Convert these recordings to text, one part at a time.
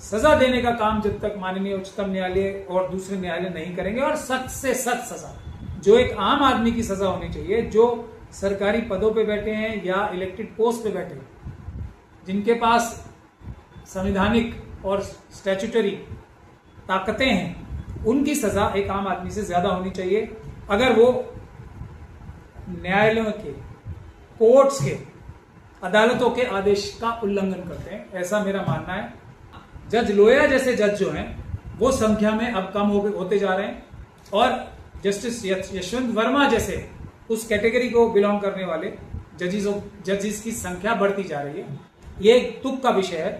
सजा देने का काम जब तक माननीय उच्चतम न्यायालय और दूसरे न्यायालय नहीं करेंगे, और सख्त से सख्त सजा जो एक आम आदमी की सजा होनी चाहिए, जो सरकारी पदों पे बैठे हैं या इलेक्टेड पोस्ट पे बैठे हैं, जिनके पास संवैधानिक और स्टैट्यूटरी ताकतें हैं, उनकी सजा एक आम आदमी से ज्यादा होनी चाहिए। अगर वो न्यायालयों के, कोर्ट्स के, अदालतों के आदेश का उल्लंघन करते हैं, ऐसा मेरा मानना है। जज लोया जैसे जज जो हैं वो संख्या में अब कम होते जा रहे हैं, और जस्टिस यशवंत वर्मा जैसे उस कैटेगरी को बिलोंग करने वाले जजेस की संख्या बढ़ती जा रही है। ये एक तुक का विषय है,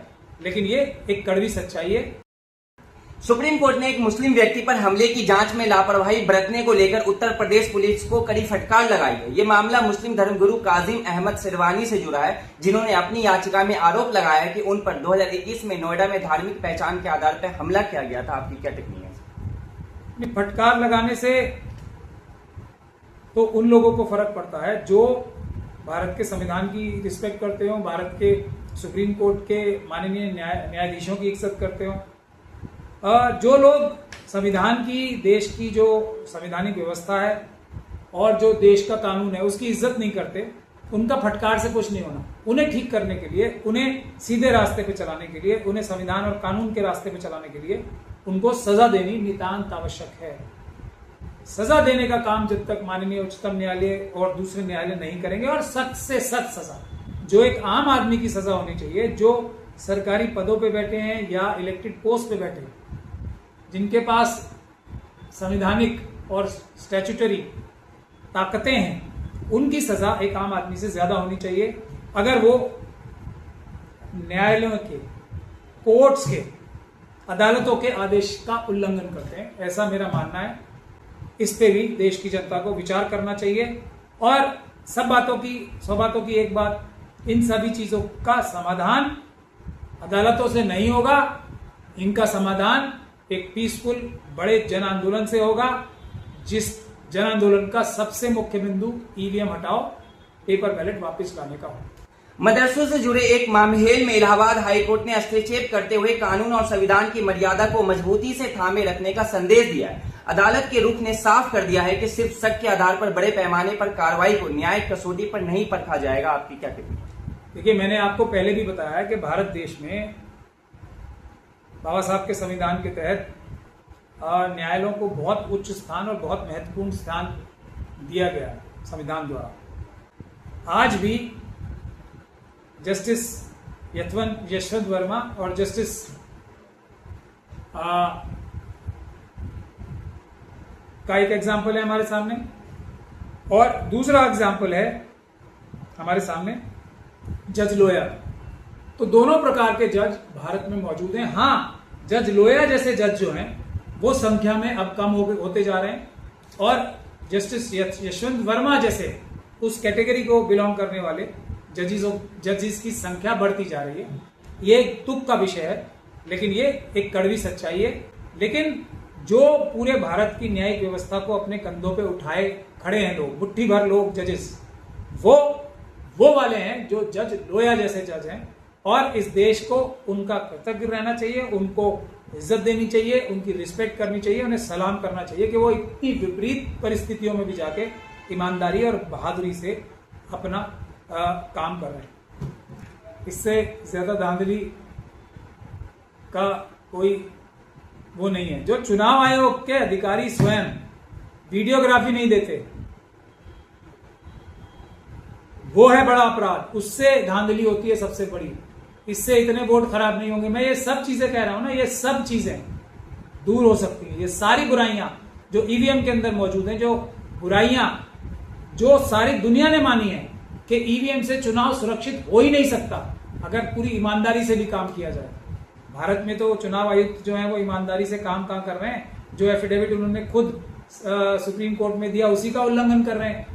लेकिन ये एक कड़वी सच्चाई है। सुप्रीम कोर्ट ने एक मुस्लिम व्यक्ति पर हमले की जांच में लापरवाही बरतने को लेकर उत्तर प्रदेश पुलिस को कड़ी फटकार लगाई है। ये मामला मुस्लिम धर्मगुरु काजिम अहमद सिरवानी से जुड़ा है, जिन्होंने अपनी याचिका में आरोप लगाया कि उन पर 2021 में नोएडा में धार्मिक पहचान के आधार पर हमला किया गया था। आपकी क्या टिप्पणी है? फटकार लगाने से तो उन लोगों को फर्क पड़ता है जो भारत के संविधान की रिस्पेक्ट करते हो, भारत के सुप्रीम कोर्ट के माननीय न्यायाधीशों की इज्जत करते हो। जो लोग संविधान की, देश की जो संवैधानिक व्यवस्था है और जो देश का कानून है उसकी इज्जत नहीं करते, उनका फटकार से कुछ नहीं होना। उन्हें ठीक करने के लिए, उन्हें सीधे रास्ते पे चलाने के लिए, उन्हें संविधान और कानून के रास्ते पे चलाने के लिए उनको सजा देनी नितांत आवश्यक है। सजा देने का काम जब तक माननीय उच्चतम न्यायालय और दूसरे न्यायालय नहीं करेंगे, और सख्त से सख्त सजा जो एक आम आदमी की सजा होनी चाहिए, जो सरकारी पदों पे बैठे हैं या इलेक्टेड पोस्ट पे बैठे हैं, जिनके पास संवैधानिक और स्टैट्यूटरी ताकतें हैं, उनकी सजा एक आम आदमी से ज्यादा होनी चाहिए। अगर वो न्यायालयों के, कोर्ट्स के, अदालतों के आदेश का उल्लंघन करते हैं, ऐसा मेरा मानना है। इस पे भी देश की जनता को विचार करना चाहिए। और सब बातों की एक बात, इन सभी चीजों का समाधान अदालतों से नहीं होगा। इनका समाधान एक पीसफुल बड़े जन आंदोलन से होगा, जिस जन आंदोलन का सबसे मुख्य बिंदु ईवीएम हटाओ, पेपर बैलेट वापस लाने का हो। मदरसों से जुड़े एक मामले में इलाहाबाद हाईकोर्ट ने हस्तक्षेप करते हुए कानून और संविधान की मर्यादा को मजबूती से थामे रखने का संदेश दिया है। अदालत के रुख ने साफ कर दिया है कि सिर्फ शक के आधार पर बड़े पैमाने पर कार्रवाई को न्यायिक कसौटी पर नहीं परखा जाएगा। आपकी क्या टिप्पणी? देखिए, मैंने आपको पहले भी बताया कि भारत देश में बाबा साहब के संविधान के तहत न्यायालयों को बहुत उच्च स्थान और बहुत महत्वपूर्ण स्थान दिया गया है संविधान द्वारा। आज भी जस्टिस यशवंत वर्मा और जस्टिस का एक एग्जाम्पल है हमारे सामने, और दूसरा एग्जाम्पल है हमारे सामने जज लोया। तो दोनों प्रकार के जज भारत में मौजूद हैं। हाँ, जज लोया जैसे जज जो हैं वो संख्या में अब कम होते जा रहे हैं, और जस्टिस यशवंत वर्मा जैसे उस कैटेगरी को बिलोंग करने वाले जजेस की संख्या बढ़ती जा रही है। ये एक तुक का विषय है, लेकिन ये एक कड़वी सच्चाई है। लेकिन जो पूरे भारत की न्यायिक व्यवस्था को अपने कंधों पे उठाए खड़े हैं लोग, मुट्ठी भर लोग जजेस, वो वाले हैं जो जज लोया जैसे जज हैं। और इस देश को उनका कृतज्ञ रहना चाहिए, उनको इज्जत देनी चाहिए, उनकी रिस्पेक्ट करनी चाहिए, उन्हें सलाम करना चाहिए कि वो इतनी विपरीत परिस्थितियों में भी जाके ईमानदारी और बहादुरी से अपना काम कर रहे हैं। इससे ज्यादा धांधली का कोई वो नहीं है। जो चुनाव आयोग के अधिकारी स्वयं वीडियोग्राफी नहीं देते, वो है बड़ा अपराध। उससे धांधली होती है सबसे बड़ी। इससे इतने वोट खराब नहीं होंगे। मैं ये सब चीजें कह रहा हूं ना, ये सब चीजें दूर हो सकती हैं। ये सारी बुराइयां जो ईवीएम के अंदर मौजूद हैं, जो बुराइयां जो सारी दुनिया ने मानी है कि ईवीएम से चुनाव सुरक्षित हो ही नहीं सकता अगर पूरी ईमानदारी से भी काम किया जाए। भारत में तो चुनाव आयुक्त जो है वो ईमानदारी से काम कर रहे हैं। जो एफिडेविट उन्होंने खुद सुप्रीम कोर्ट में दिया उसी का उल्लंघन कर रहे हैं।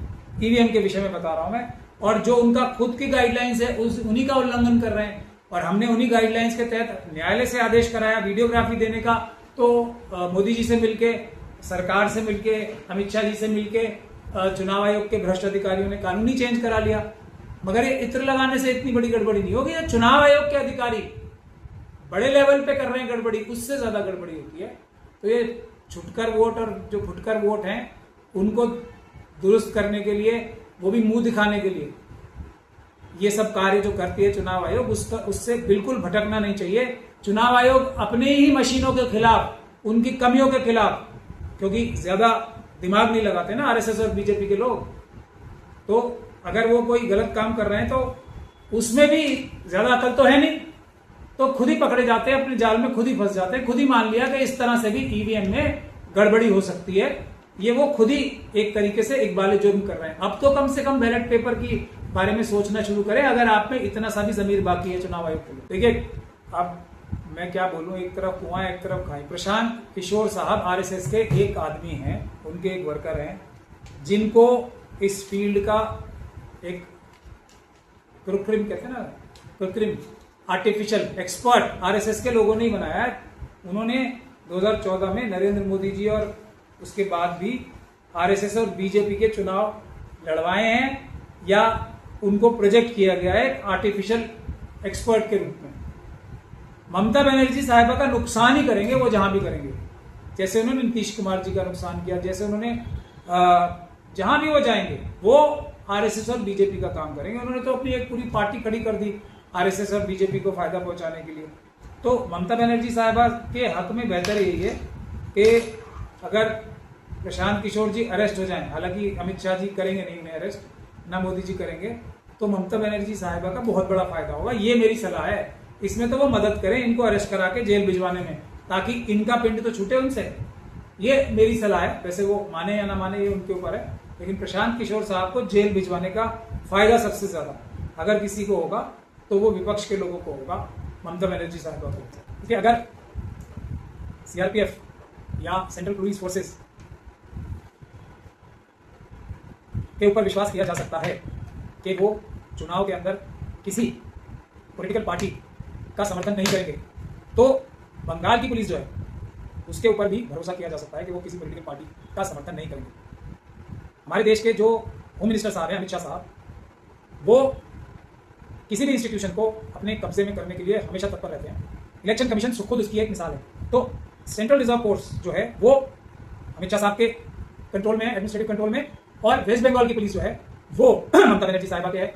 ईवीएम के विषय में बता रहा हूं मैं। और जो उनका खुद की गाइडलाइंस है उन्हीं का उल्लंघन कर रहे हैं। और हमने उन्हीं गाइडलाइंस के तहत न्यायालय से आदेश कराया वीडियोग्राफी देने का। तो मोदी जी से मिलके, सरकार से मिलके, अमित शाह जी से मिलके चुनाव आयोग के भ्रष्ट अधिकारियों ने कानून ही चेंज करा लिया। मगर ये इत्र लगाने से इतनी बड़ी गड़बड़ी नहीं होगी। चुनाव आयोग के अधिकारी बड़े लेवल पे कर रहे हैं गड़बड़ी, उससे ज्यादा गड़बड़ी होती है। तो ये छुटकर वोट और जो फुटकर वोट हैं उनको दुरुस्त करने के लिए, वो भी मुंह दिखाने के लिए, ये सब कार्य जो करती है चुनाव आयोग, उससे बिल्कुल भटकना नहीं चाहिए। चुनाव आयोग अपने ही मशीनों के खिलाफ, उनकी कमियों के खिलाफ, क्योंकि ज्यादा दिमाग नहीं लगाते ना आरएसएस और बीजेपी के लोग, तो अगर वो कोई गलत काम कर रहे हैं तो उसमें भी ज्यादा अकल तो है नहीं, तो खुद ही पकड़े जाते हैं, अपने जाल में खुद ही फंस जाते हैं। खुद ही मान लिया कि इस तरह से भी ईवीएम में गड़बड़ी हो सकती है, ये वो खुद ही एक तरीके से इकबाल जुर्म कर रहे हैं। अब तो कम से कम बैलेट पेपर की बारे में सोचना शुरू करें, अगर आप में इतना सा भी जमीर बाकी है चुनाव आयोग के लिए। देखिए अब मैं क्या बोलूं, एक तरफ कुआं एक तरफ खाई। प्रशांत किशोर साहब आरएसएस के एक आदमी हैं, उनके एक वर्कर हैं, जिनको इस फील्ड का एक कृत्रिम कहते हैं ना, कृत्रिम आर्टिफिशियल एक्सपर्ट आरएसएस के लोगों ने ही बनाया है। उन्होंने 2014 में नरेंद्र मोदी जी और उसके बाद भी आरएसएस और बीजेपी के चुनाव लड़वाए हैं, या उनको प्रोजेक्ट किया गया है आर्टिफिशियल एक्सपर्ट के रूप में। ममता बनर्जी साहिबा का नुकसान ही करेंगे वो जहां भी करेंगे, जैसे उन्होंने नीतीश कुमार जी का नुकसान किया, जैसे उन्होंने जहां भी वो जाएंगे वो आरएसएस और बीजेपी का काम करेंगे। उन्होंने तो अपनी एक पूरी पार्टी खड़ी कर दी आरएसएस और बीजेपी को फायदा पहुंचाने के लिए। तो ममता बनर्जी साहिबा के हक में बेहतर यही है कि अगर प्रशांत किशोर जी अरेस्ट हो जाएं, हालांकि अमित शाह जी करेंगे नहीं उन्हें अरेस्ट, ना मोदी जी करेंगे, तो ममता बनर्जी साहिबा का बहुत बड़ा फायदा होगा। ये मेरी सलाह है, इसमें तो वो मदद करें इनको अरेस्ट करा के जेल भिजवाने में, ताकि इनका पिंड तो छूटे उनसे। ये मेरी सलाह है, वैसे वो माने या ना माने ये उनके ऊपर है, लेकिन प्रशांत किशोर साहब को जेल भिजवाने का फायदा सबसे ज्यादा अगर किसी को होगा तो वो विपक्ष के लोगों को होगा, ममता बनर्जी साहिबा को। क्योंकि अगर सीआरपीएफ या सेंट्रल पुलिस फोर्सेस के ऊपर विश्वास किया जा सकता है कि वो चुनाव के अंदर किसी पॉलिटिकल पार्टी का समर्थन नहीं करेंगे, तो बंगाल की पुलिस जो है उसके ऊपर भी भरोसा किया जा सकता है कि वो किसी पॉलिटिकल पार्टी का समर्थन नहीं करेंगे। हमारे देश के जो होम मिनिस्टर साहब हैं, अमित शाह साहब, वो किसी भी इंस्टीट्यूशन को अपने कब्जे में करने के लिए हमेशा तत्पर रहते हैं। इलेक्शन कमीशन खुद उसकी एक मिसाल है। तो सेंट्रल रिजर्व फोर्स जो है वो अमित शाह साहब के कंट्रोल में है, एडमिनिस्ट्रेटिव कंट्रोल में, और वेस्ट बंगाल की पुलिस जो है वो ममता बनर्जी साहिबा के है।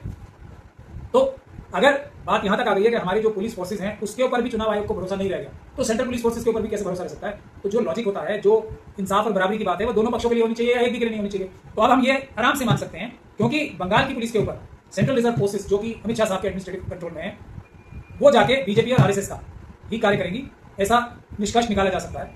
तो अगर बात यहां तक आ गई है कि हमारी जो पुलिस फोर्सेज हैं उसके ऊपर भी चुनाव आयोग को भरोसा नहीं रहेगा, तो सेंट्रल पुलिस फोर्सेज के ऊपर भी कैसे भरोसा रह सकता है? तो जो लॉजिक होता है, जो इंसाफ और बराबरी की बात है, वो दोनों पक्षों के लिए होनी चाहिए या एक भी के लिए नहीं होनी चाहिए। तो अब हम ये आराम से मान सकते हैं, क्योंकि बंगाल की पुलिस के ऊपर सेंट्रल रिजर्व फोर्सेज जो कि अमित शाह साहब के एडमिनिस्ट्रेटिव कंट्रोल में है, वो जाके बीजेपी और आरएसएस का ही कार्य करेंगी, ऐसा निष्कर्ष निकाला जा सकता है।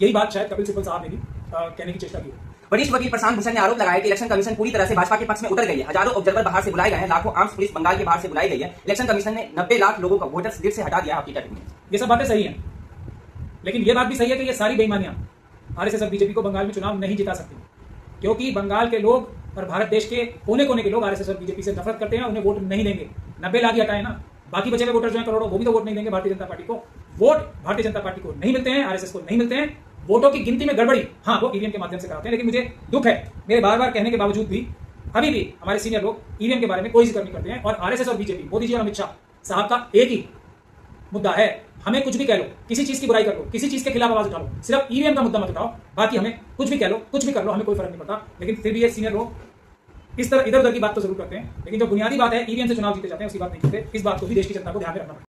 यही बात शायद कपिल सिब्बल साहब ने भी कहने की चेष्टा की। वरिष्ठ वकील प्रशांत भूषण ने आरोप लगाया कि इलेक्शन कमीशन पूरी तरह से भाजपा के पक्ष में उतर गई है। हजारों ऑब्जर्वर बाहर से बुलाए गए हैं, लाखों आर्म्स पुलिस बंगाल के बाहर से बुलाई गई है। इलेक्शन कमीशन ने 90 लाख लोगों का वोटर्स लिस्ट से हटा दिया। आपकी क्या टिप्पणी? ये सब बातें सही हैं, लेकिन ये बात भी सही है कि ये सारी बेईमानियां आरएसएस और बीजेपी को बंगाल में चुनाव नहीं जिता सकती, क्योंकि बंगाल के लोग और भारत देश के कोने कोने के लोग आरएसएस और बीजेपी से नफरत करते हैं, उन्हें वोट नहीं देंगे। 90 लाख ही हटाए ना, बाकी बचे हुए वोटर जो हैं करोड़ों, वो भी तो वोट नहीं देंगे भारतीय जनता पार्टी को। वोट भारतीय जनता पार्टी को नहीं मिलते हैं, आरएसएस को नहीं मिलते हैं। वोटों की गिनती में गड़बड़ी, हाँ, वो ईवीएम के माध्यम से कराते हैं, लेकिन मुझे दुख है, मेरे बार बार कहने के बावजूद भी अभी भी हमारे सीनियर लोग ईवीएम के बारे में कोई जिक्र नहीं करते हैं। और आरएसएस और बीजेपी, मोदी जी और अमित शाह साहब का एक ही मुद्दा है, हमें कुछ भी कह लो, किसी चीज की बुराई कर लो, किसी चीज के खिलाफ आवाज उठा लो, सिर्फ ईवीएम का मुद्दा मत उठाओ, बाकी हमें कुछ भी कह लो, कुछ भी कर लो, हमें कोई फर्क नहीं पड़ता। लेकिन फिर भी ये सीनियर लोग इस तरह इधर उधर की बात तो जरूर करते हैं, लेकिन जो बुनियादी बात है ईवीएम से चुनाव जीते जाते हैं उसकी बात नहीं करते। इस बात को भी देश की जनता को ध्यान में रखना पड़ेगा।